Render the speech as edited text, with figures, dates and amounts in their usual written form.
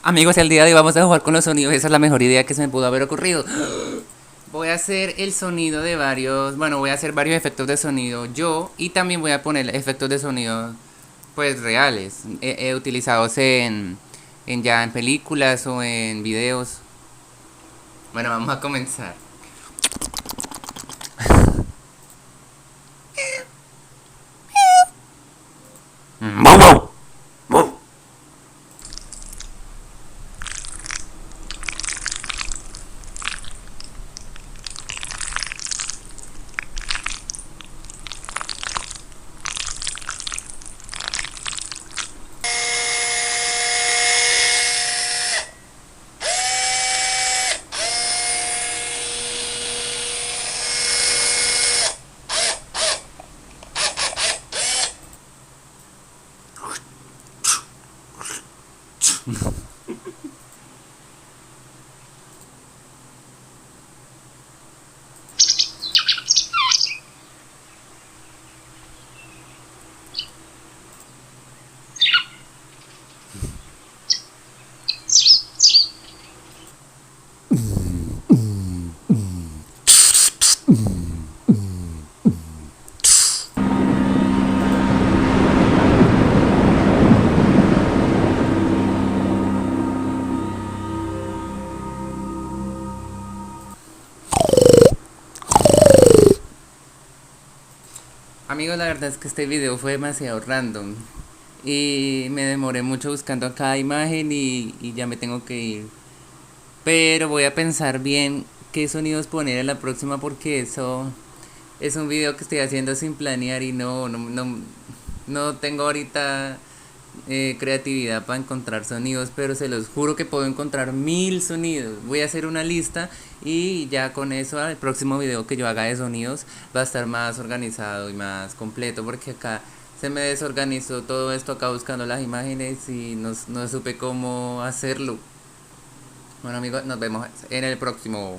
Amigos, el día de hoy vamos a jugar con los sonidos. Esa es la mejor idea que se me pudo haber ocurrido. Voy a hacer el sonido de varios. Bueno, voy a hacer varios efectos de sonido yo. Y también voy a poner efectos de sonido, pues reales. Utilizados en ya en películas o en videos. Bueno, vamos a comenzar. Amigos, la verdad es que este video fue demasiado random. Y me demoré mucho buscando cada imagen y ya me tengo que ir. Pero voy a pensar bien qué sonidos poner en la próxima porque eso es un video que estoy haciendo sin planear y no tengo ahorita creatividad para encontrar sonidos, pero se los juro que puedo encontrar 1000 sonidos. Voy a hacer una lista y ya con eso el próximo video que yo haga de sonidos va a estar más organizado y más completo porque acá se me desorganizó todo esto acá buscando las imágenes y no supe cómo hacerlo. Bueno amigos, nos vemos en el próximo.